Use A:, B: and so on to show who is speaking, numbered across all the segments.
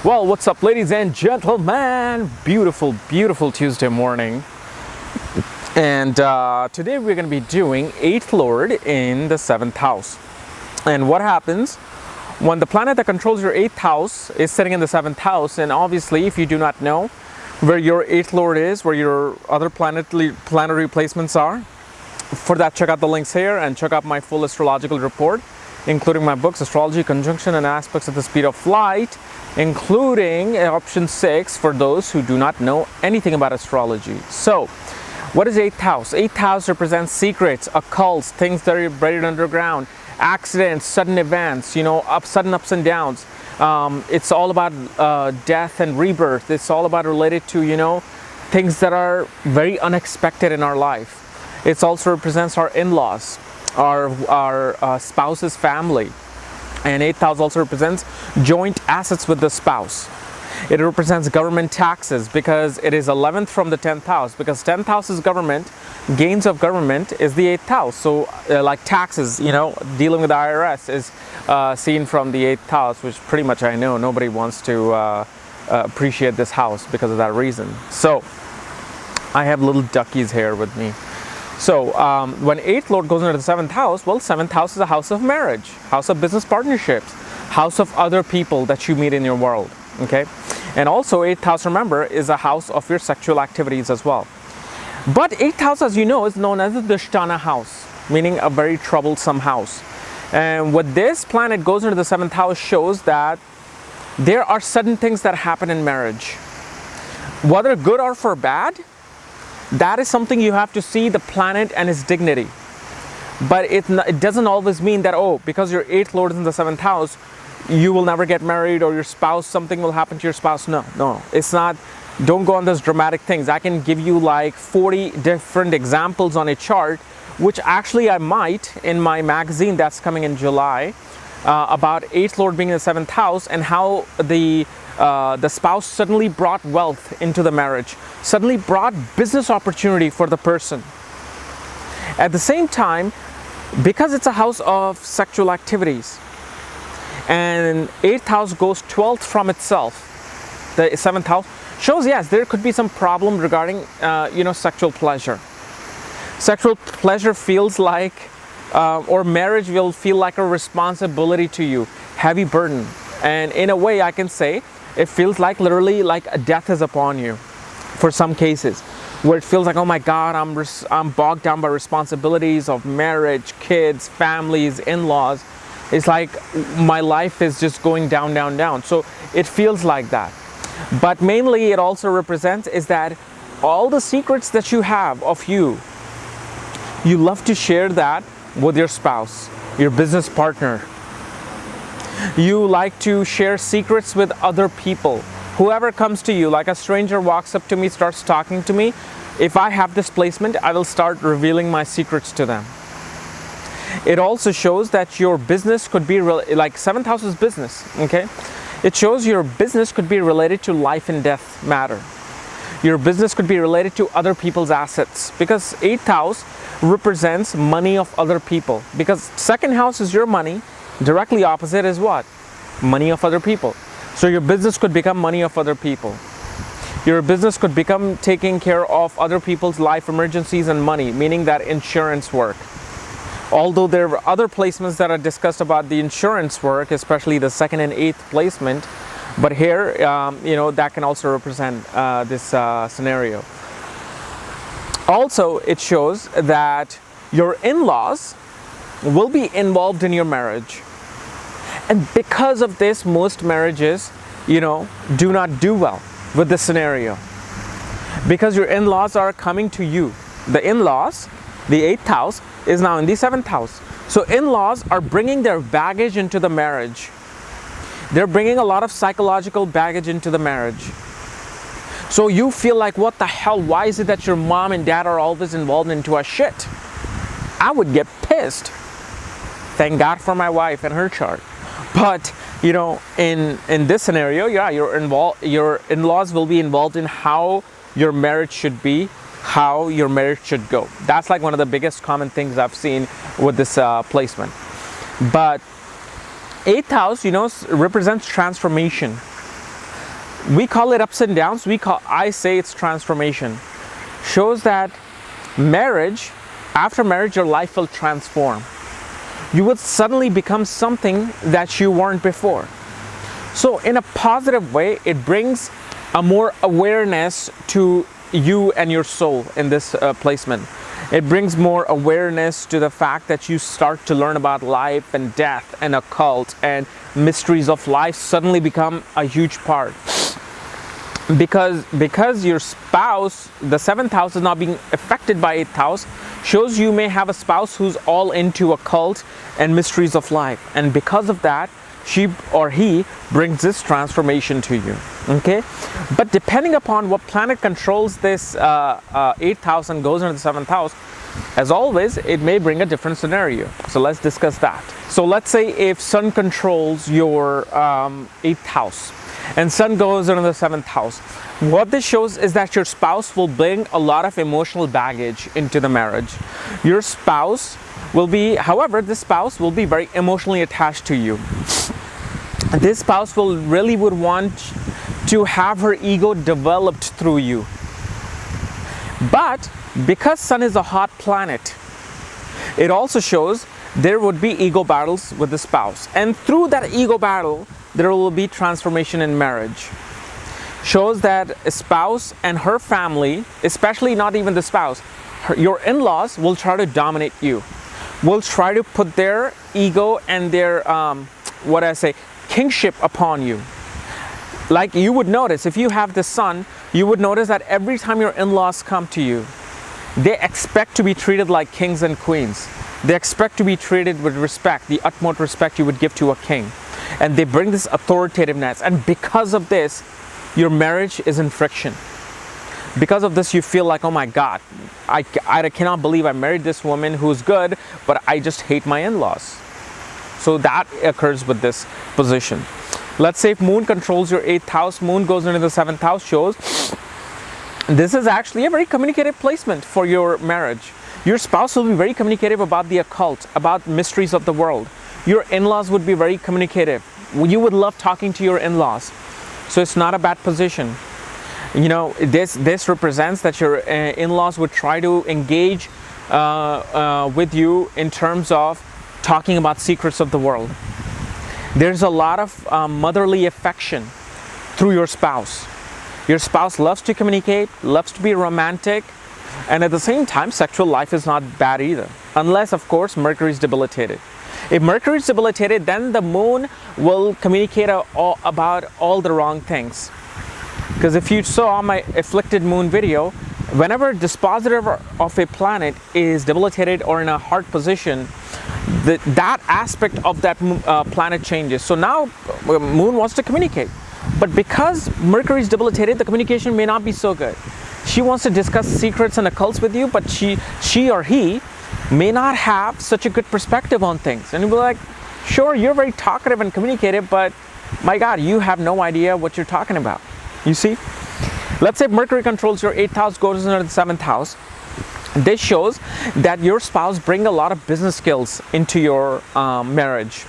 A: Well, what's up, ladies and gentlemen? Beautiful, beautiful Tuesday morning. And today we're going to be doing 8th Lord in the 7th house. And what happens when the planet that controls your 8th house is sitting in the 7th house? And obviously, if you do not know where your 8th Lord is, where your other planetary placements are, for that, check out the links here and check out my full astrological report, including my books, Astrology, Conjunction, and Aspects at the Speed of Light, including option 6 for those who do not know anything about astrology. So, what is 8th house? 8th house represents secrets, occults, things that are buried underground, accidents, sudden events, sudden ups and downs. It's all about death and rebirth. It's all about related to, things that are very unexpected in our life. It also represents our in-laws, our spouse's family. And 8th house also represents joint assets with the spouse. It represents government taxes because it is 11th from the 10th house. Because 10th house is government, gains of government is the 8th house. So like taxes, dealing with the IRS is seen from the 8th house, which pretty much I know nobody wants to appreciate this house because of that reason. So I have little duckies here with me. So when 8th Lord goes into the 7th house, well, 7th house is a house of marriage, house of business partnerships, house of other people that you meet in your world, okay? And also 8th house, remember, is a house of your sexual activities as well. But 8th house, as you know, is known as the Dushtana house, meaning a very troublesome house. And what this planet goes into the 7th house shows that there are sudden things that happen in marriage, whether good or for bad. That is something you have to see the planet and its dignity. But it doesn't always mean that, because your 8th Lord is in the 7th house, you will never get married, or your spouse, something will happen to your spouse. No, it's not. Don't go on those dramatic things. I can give you like 40 different examples on a chart, which actually I might in my magazine that's coming in July, about 8th Lord being in the 7th house and how the spouse suddenly brought wealth into the marriage, suddenly brought business opportunity for the person. At the same time, because it's a house of sexual activities, and 8th house goes 12th from itself, the 7th house shows, yes, there could be some problem regarding, sexual pleasure. Sexual pleasure feels like, or marriage will feel like a responsibility to you, heavy burden. And in a way, I can say, it feels like literally like a death is upon you for some cases, where it feels like, oh my God, I'm bogged down by responsibilities of marriage, kids, families, in-laws. It's like my life is just going down, down, down. So it feels like that. But mainly it also represents is that all the secrets that you have of you love to share that with your spouse, your business partner. You like to share secrets with other people. Whoever comes to you, like a stranger walks up to me, starts talking to me, if I have this placement, I will start revealing my secrets to them. It also shows that your business could be, like 7th house is business, okay? It shows your business could be related to life and death matter. Your business could be related to other people's assets, because 8th house represents money of other people, because 2nd house is your money. Directly opposite is what? Money of other people. So your business could become money of other people. Your business could become taking care of other people's life emergencies and money, meaning that insurance work. Although there are other placements that are discussed about the insurance work, especially the 2nd and 8th placement, but here, that can also represent this scenario. Also, it shows that your in-laws will be involved in your marriage. And because of this, most marriages, do not do well with this scenario. Because your in-laws are coming to you. The in-laws, the 8th house, is now in the 7th house. So in-laws are bringing their baggage into the marriage. They're bringing a lot of psychological baggage into the marriage. So you feel like, what the hell? Why is it that your mom and dad are always involved into our shit? I would get pissed. Thank God for my wife and her chart. But in this scenario, yeah, your in-laws will be involved in how your marriage should be, how your marriage should go. That's like one of the biggest common things I've seen with this placement. But 8th house, represents transformation. We call it ups and downs. I say it's transformation. Shows that marriage, after marriage, your life will transform. You would suddenly become something that you weren't before. So in a positive way, it brings a more awareness to you and your soul in this placement. It brings more awareness to the fact that you start to learn about life and death and occult and mysteries of life suddenly become a huge part. Because your spouse, the 7th house is not being affected by 8th house, shows you may have a spouse who's all into occult and mysteries of life. And because of that, she or he brings this transformation to you. Okay, but depending upon what planet controls this 8th house and goes into the 7th house, as always, it may bring a different scenario. So let's discuss that. So let's say if Sun controls your 8th house and Sun goes into the 7th house, what this shows is that your spouse will bring a lot of emotional baggage into the marriage. Your spouse will be, however, this spouse will be very emotionally attached to you. This spouse would want to have her ego developed through you. But because Sun is a hot planet, it also shows there would be ego battles with the spouse. And through that ego battle, there will be transformation in marriage. Shows that a spouse and her family, especially not even the spouse, your in-laws will try to dominate you. Will try to put their ego and their, kingship upon you. Like you would notice, if you have the Sun, you would notice that every time your in-laws come to you, they expect to be treated like kings and queens. They expect to be treated with respect, the utmost respect you would give to a king. And they bring this authoritativeness. And because of this, your marriage is in friction. Because of this, you feel like, oh my God, I cannot believe I married this woman who's good, but I just hate my in-laws. So that occurs with this position. Let's say if Moon controls your 8th house, Moon goes into the 7th house, shows this is actually a very communicative placement for your marriage. Your spouse will be very communicative about the occult, about mysteries of the world. Your in-laws would be very communicative. You would love talking to your in-laws. So it's not a bad position. You know, this represents that your in-laws would try to engage with you in terms of talking about secrets of the world. There's a lot of motherly affection through your spouse. Your spouse loves to communicate, loves to be romantic, and at the same time, sexual life is not bad either. Unless, of course, Mercury is debilitated. If Mercury is debilitated, then the Moon will communicate about all the wrong things. Because if you saw my afflicted Moon video, whenever dispositive of a planet is debilitated or in a hard position, that aspect of that planet changes. So now Moon wants to communicate. But because Mercury is debilitated, the communication may not be so good. She wants to discuss secrets and occults with you, but she or he may not have such a good perspective on things. And you'll be like, sure, you're very talkative and communicative, but my God, you have no idea what you're talking about. You see? Let's say Mercury controls your 8th house, goes into the 7th house. This shows that your spouse brings a lot of business skills into your marriage.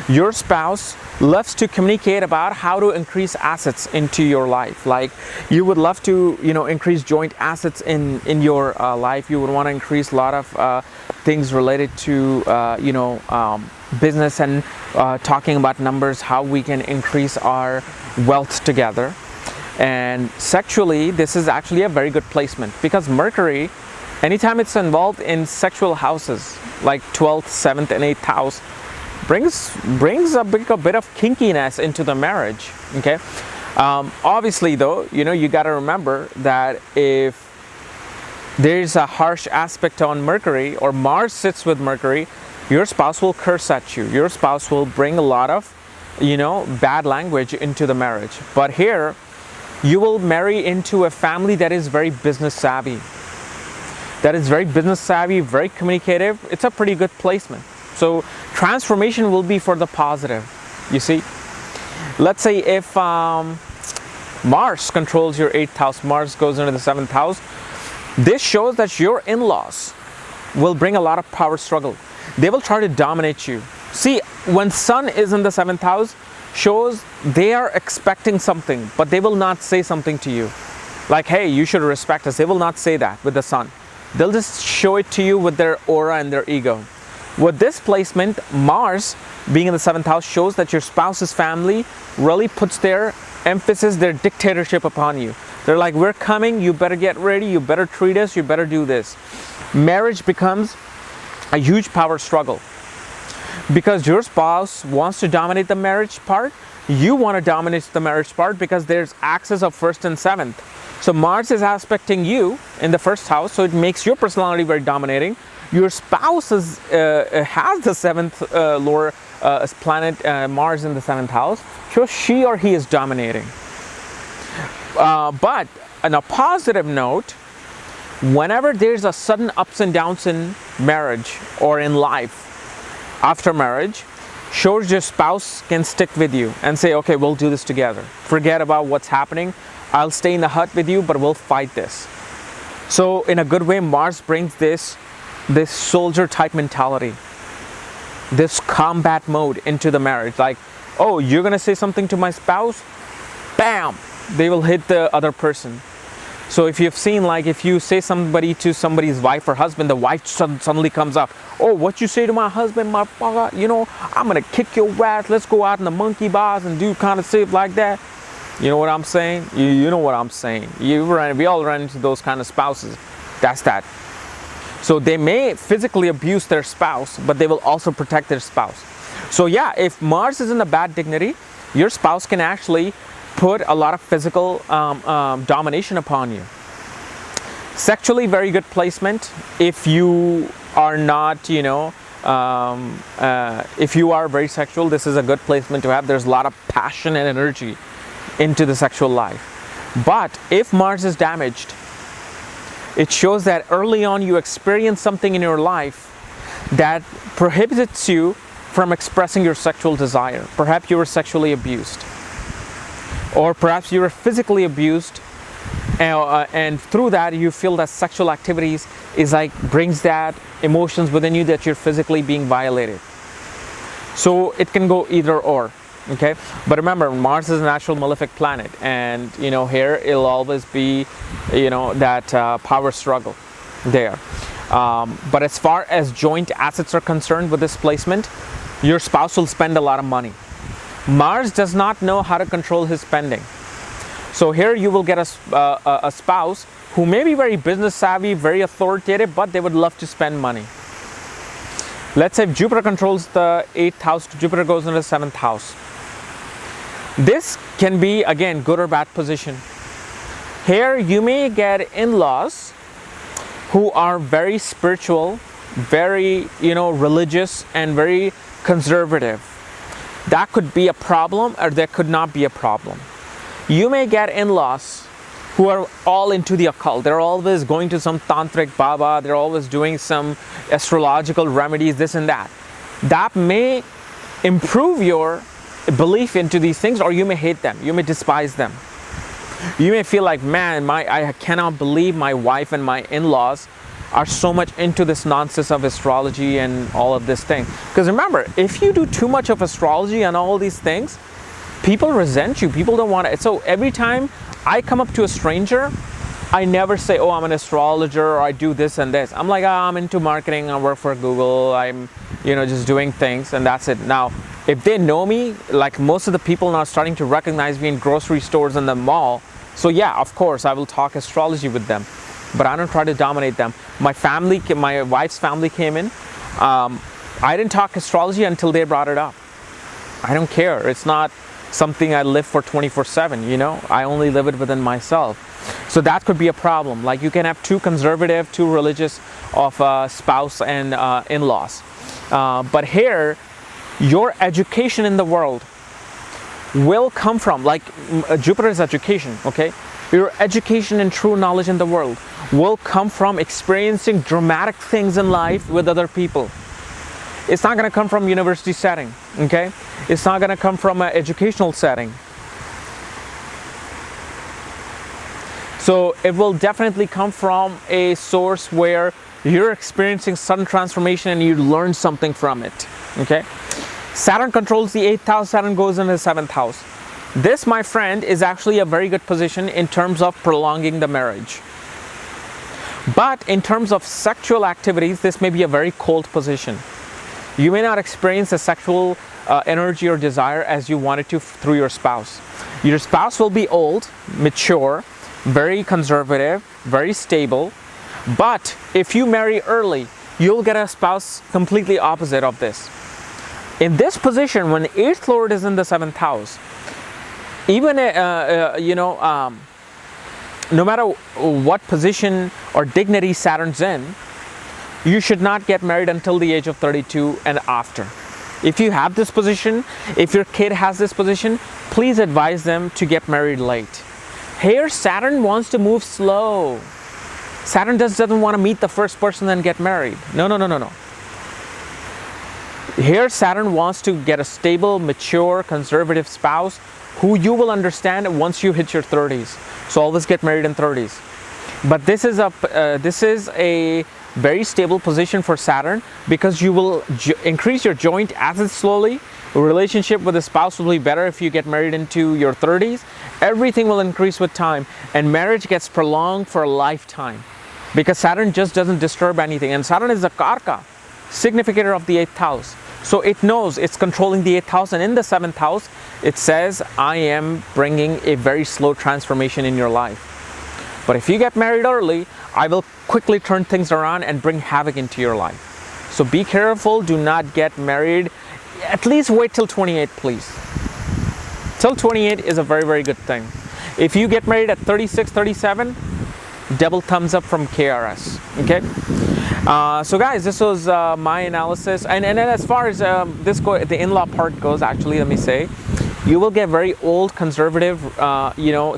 A: Your spouse loves to communicate about how to increase assets into your life. Like you would love to, increase joint assets in your life. You would want to increase a lot of things related to, business and talking about numbers, how we can increase our wealth together. And sexually, this is actually a very good placement because Mercury, anytime it's involved in sexual houses like 12th, 7th, and 8th house, brings a bit of kinkiness into the marriage. Okay, obviously though, you got to remember that if there's a harsh aspect on Mercury or Mars sits with Mercury, your spouse will curse at you. Your spouse will bring a lot of, bad language into the marriage. But here, you will marry into a family that is very business savvy. Very communicative. It's a pretty good placement. So transformation will be for the positive, you see. Let's say if Mars controls your 8th house, Mars goes into the 7th house, this shows that your in-laws will bring a lot of power struggle. They will try to dominate you. See, when Sun is in the 7th house, shows they are expecting something, but they will not say something to you. Like, hey, you should respect us. They will not say that with the Sun. They'll just show it to you with their aura and their ego. With this placement, Mars being in the 7th house shows that your spouse's family really puts their emphasis, their dictatorship upon you. They're like, we're coming, you better get ready, you better treat us, you better do this. Marriage becomes a huge power struggle. Because your spouse wants to dominate the marriage part, you want to dominate the marriage part because there's axis of 1st and 7th. So Mars is aspecting you in the 1st house, so it makes your personality very dominating. Your spouse has the 7th lower planet, Mars in the 7th house, so she or he is dominating. But on a positive note, whenever there's a sudden ups and downs in marriage or in life, after marriage, shows your spouse can stick with you and say, okay, we'll do this together. Forget about what's happening. I'll stay in the hut with you, but we'll fight this. So in a good way, Mars brings this soldier type mentality, this combat mode into the marriage. Like, oh, you're going to say something to my spouse? Bam! They will hit the other person. So if you've seen, like, if you say somebody to somebody's wife or husband, the wife suddenly comes up. Oh, what you say to my husband, my father, you know, I'm going to kick your ass. Let's go out in the monkey bars and do kind of stuff like that. You know what I'm saying? You know what I'm saying. We all run into those kind of spouses. That's that. So they may physically abuse their spouse, but they will also protect their spouse. So yeah, if Mars is in a bad dignity, your spouse can actually put a lot of physical domination upon you. Sexually, very good placement. If you are not, you know, if you are very sexual, this is a good placement to have. There's a lot of passion and energy into the sexual life. But if Mars is damaged, it shows that early on you experience something in your life that prohibits you from expressing your sexual desire. Perhaps you were sexually abused, or perhaps you were physically abused, and through that you feel that sexual activities is like brings that emotions within you that you're physically being violated. So it can go either or. Okay, but remember, Mars is a natural malefic planet, and you know, here it'll always be, you know, that power struggle there. But as far as joint assets are concerned with this placement, your spouse will spend a lot of money. Mars does not know how to control his spending. So here you will get a spouse who may be very business savvy, very authoritative, but they would love to spend money. Let's say if Jupiter controls the 8th house, Jupiter goes into the 7th house. This can be, again, good or bad position. Here you may get in-laws who are very spiritual, very, you know, religious, and very conservative. That could be a problem, or that could not be a problem. You may get in-laws who are all into the occult. They're always going to some tantric baba. They're always doing some astrological remedies, this and that. That may improve your belief into these things, or you may hate them. You may despise them. You may feel like, man, I cannot believe my wife and my in-laws are so much into this nonsense of astrology and all of this thing. Because remember, if you do too much of astrology and all these things, people resent you. People don't want it. So every time I come up to a stranger, I never say, oh, I'm an astrologer, or I do this and this. I'm like, oh, I'm into marketing, I work for Google, I'm, you know, just doing things, and that's it. Now, if they know me, like most of the people now are starting to recognize me in grocery stores and the mall, so yeah, of course, I will talk astrology with them, but I don't try to dominate them. My family, my wife's family came in. I didn't talk astrology until they brought it up. I don't care. It's not something I live for 24/7, you know. I only live it within myself. So that could be a problem. Like you can have too conservative, too religious of a spouse and in-laws. But here, your education in the world will come from, like Jupiter is education, okay? Your education and true knowledge in the world will come from experiencing dramatic things in life with other people. It's not going to come from university setting, okay? It's not going to come from an educational setting. So it will definitely come from a source where you're experiencing sudden transformation and you learn something from it, okay? Saturn controls the 8th house, Saturn goes in the 7th house. This, my friend, is actually a very good position in terms of prolonging the marriage. But in terms of sexual activities, this may be a very cold position. You may not experience the sexual energy or desire as you wanted to through your spouse. Your spouse will be old, mature, very conservative, very stable. But if you marry early, you'll get a spouse completely opposite of this. In this position, when the 8th Lord is in the 7th house, even no matter what position or dignity Saturn's in, you should not get married until the age of 32 and after. If you have this position, if your kid has this position, please advise them to get married late. Here, Saturn wants to move slow. Saturn doesn't want to meet the first person and get married. No. Here, Saturn wants to get a stable, mature, conservative spouse who you will understand once you hit your 30s. So always get married in 30s. But this is a very stable position for Saturn, because you will increase your joint assets slowly. A relationship with a spouse will be better if you get married into your 30s. Everything will increase with time, and marriage gets prolonged for a lifetime, because Saturn just doesn't disturb anything. And Saturn is the Karka, significator of the 8th house. So it knows it's controlling the 8th house, and in the 7th house, it says, I am bringing a very slow transformation in your life. But if you get married early, I will quickly turn things around and bring havoc into your life. So be careful, do not get married. At least wait till 28, please. Till 28 is a very, very good thing. If you get married at 36, 37, double thumbs up from KRS, okay? So guys, this was my analysis, and as far as the in-law part goes, actually, let me say, you will get very old, conservative,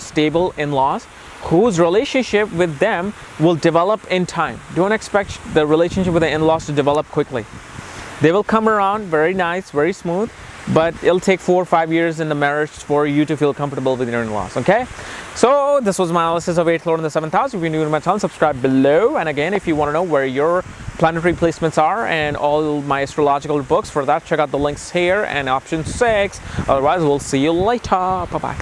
A: stable in-laws whose relationship with them will develop in time. Don't expect the relationship with the in-laws to develop quickly. They will come around very nice, very smooth, but it'll take 4 or 5 years in the marriage for you to feel comfortable with your in-laws, okay? So this was my analysis of 8th Lord in the 7th house. If you're new to my channel, subscribe below. And again, if you want to know where your planetary placements are and all my astrological books, for that, check out the links here and option 6. Otherwise, we'll see you later. Bye-bye.